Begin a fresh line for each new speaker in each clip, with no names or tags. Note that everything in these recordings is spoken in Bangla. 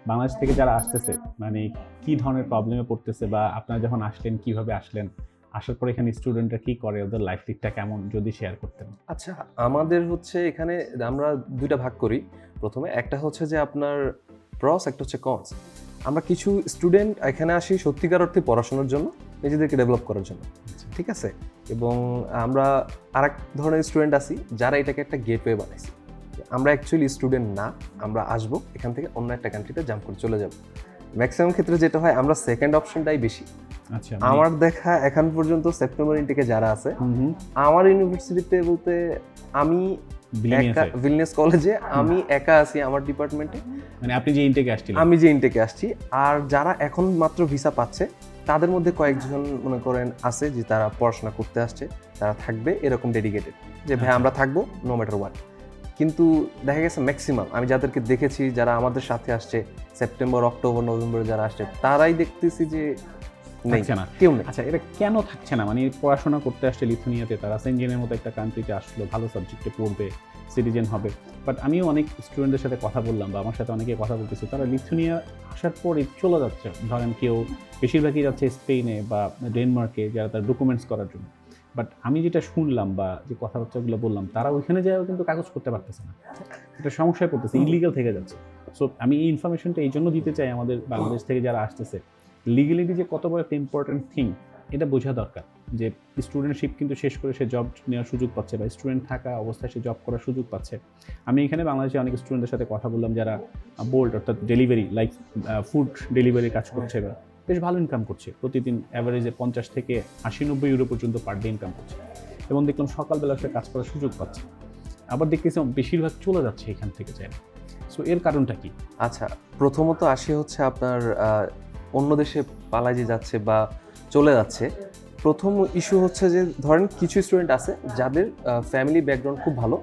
বাংলাদেশ থেকে যারা আসতেছে মানে কি ধরনের প্রবলেমে পড়তেছে, বা আপনারা যখন আসলেন কিভাবে আসলেন, আসার পর এখানে স্টুডেন্টরা কি করে, ওদের লাইফ দিকটা কেমন যদি শেয়ার করতেন।
আচ্ছা, আমাদের হচ্ছে এখানে আমরা দুইটা ভাগ করি। প্রথমে একটা হচ্ছে যে আপনার প্রস, একটা হচ্ছে কনস। আমরা কিছু স্টুডেন্ট এখানে আসি সত্যিকার অর্থে পড়াশোনার জন্য, নিজেদেরকে ডেভেলপ করার জন্য, ঠিক আছে। এবং আমরা আরেক ধরনের স্টুডেন্ট আছি যারা এটাকে একটা গেটওয়ে বানাইছি। আমরা অ্যাকচুয়ালি স্টুডেন্ট না, আমরা আসবো এখান থেকে অন্য একটা কান্ট্রিতে জাম্প করে চলে যাব। ম্যাক্সিমাম ক্ষেত্রে যেটা হয়, আমরা সেকেন্ড অপশনটাই বেশি।
আচ্ছা,
আমার দেখা এখন পর্যন্ত সেপ্টেম্বর ইনটেকে যারা আছে, আমার ইউনিভার্সিটিতে বলতে আমি ভিলনিয়াস কলেজে আমি একা আছি আমার ডিপার্টমেন্টে,
মানে আপনি যে ইনটেকে আসছিলেন।
আমি যে ইনটেকে আসছি। আর যারা এখন মাত্র ভিসা পাচ্ছে তাদের মধ্যে কয়েকজন মনে করেন আছে যে তারা পড়াশোনা করতে আসছে, তারা থাকবে এরকম ডেডিকেটেড যে ভাই আমরা থাকবো নো ম্যাটার হোয়াট। কিন্তু দেখা গেছে ম্যাক্সিমাম আমি যাদেরকে দেখেছি যারা আমাদের সাথে আসছে সেপ্টেম্বর, অক্টোবর, নভেম্বরে যারা আসছে, তারাই দেখতেছি যে
থাকছে না,
কেউ নেই।
আচ্ছা, এটা কেন থাকছে না? মানে পড়াশোনা করতে আসছে লিথুনিয়াতে, তারা সেনজেনের মতো একটা কান্ট্রিতে আসলো, ভালো সাবজেক্টে পড়বে, সিটিজেন হবে। বাট আমিও অনেক স্টুডেন্টদের সাথে কথা বললাম, বা আমার সাথে অনেকে কথা বলতেছে, তারা লিথুনিয়া আসার পরে চলে যাচ্ছে। ধরেন কেউ বেশিরভাগই যাচ্ছে স্পেনে বা ডেনমার্কে, যারা তার ডকুমেন্টস করার জন্য। বাট আমি যেটা শুনলাম বা যে কথাবার্তাগুলো বললাম, তারা ওইখানে যায়ও কিন্তু কাগজ করতে পারতেছে না, এটা সমস্যায় পড়তেছে, ইলিগাল থেকে যাচ্ছে। সো আমি এই ইনফরমেশনটা এই জন্য দিতে চাই, আমাদের বাংলাদেশ থেকে যারা আসতেছে, লিগ্যালিটি যে কত বড় একটা ইম্পর্টেন্ট থিং এটা বোঝা দরকার। যে স্টুডেন্টশিপ কিন্তু শেষ করে সে জব নেওয়ার সুযোগ পাচ্ছে, বা স্টুডেন্ট থাকা অবস্থায় সে জব করার সুযোগ পাচ্ছে। আমি এখানে বাংলাদেশে অনেক স্টুডেন্টের সাথে কথা বললাম যারা বোল্ট অর্থাৎ ডেলিভারি, লাইক ফুড ডেলিভারি কাজ করছে, বা বেশ ভালো ইনকাম করছে, প্রতিদিন অ্যাভারেজে 50 থেকে 80-90 ইউরো পর্যন্ত পার ডে ইনকাম করছে। এবং দেখলাম সকালবেলা সে কাজ করার সুযোগ পাচ্ছে। আবার দেখতেছি বেশিরভাগ চলে যাচ্ছে এখান থেকে চাই। সো এর কারণটা কি?
আচ্ছা, প্রথমত আসি হচ্ছে আপনার অন্য দেশে পালায় যে যাচ্ছে বা চলে যাচ্ছে, প্রথম ইস্যু হচ্ছে যে ধরেন কিছু স্টুডেন্ট আছে যাদের ফ্যামিলি ব্যাকগ্রাউন্ড খুব ভালো,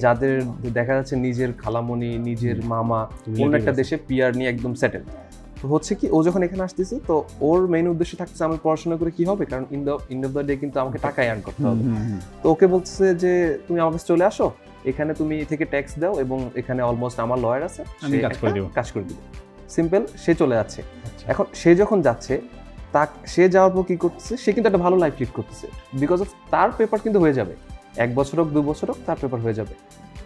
যাদের দেখা যাচ্ছে নিজের খালামণি, নিজের মামা অন্য একটা দেশে পিআর নিয়ে একদম সেটেল। তো হচ্ছে কি, ও যখন এখানে আসতেছে তো ওর মেইন উদ্দেশ্য থাকতেছে আমি পড়াশোনা করে কি হবে, কারণ ইন অফ দ্য ডে কিন্তু আমাকে টাকা আর্ন করতে হবে। তো ওকে বলতেছে যে তুমি আমার কাছে চলে আসো, এখানে তুমি থেকে ট্যাক্স দাও এবং এখানে অলমোস্ট আমার লয়ার আছে,
আমি কাজ করে দেব।
কাজ করে দিবে, সিম্পল। সে চলে যাচ্ছে। এখন সে যখন যাচ্ছে, সে যাওয়ার পর কি করতেছে, সে কিন্তু একটা ভালো লাইফ লিড করতেছে, বিকজ অফ তার পেপার কিন্তু হয়ে যাবে, 1 বছর হোক 2 বছর হোক তার পেপার হয়ে যাবে।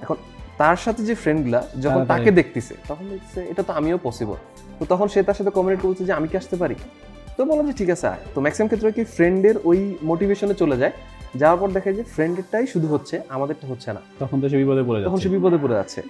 এখন তার সাথে যে ফ্রেন্ডগুলা যখন তাকে দেখতেছে, তখন দেখতেছে এটা তো আমিও পসিবল। তো তখন সে তার সাথে কমিউনিকেট করছে যে আমি কি আসতে পারি, তো বললাম যে ঠিক আছে আয়। তো ম্যাক্সিমাম ক্ষেত্রে কি ফ্রেন্ডের ওই মোটিভেশনে চলে যায়, যাওয়ার পর দেখে যে ফ্রেন্ডেরটাই শুধু হচ্ছে, আমাদেরটা হচ্ছে না,
তখন তো সে বিপদে পড়ে যাচ্ছে।
তখন সে বিপদে পড়ে যাচ্ছে।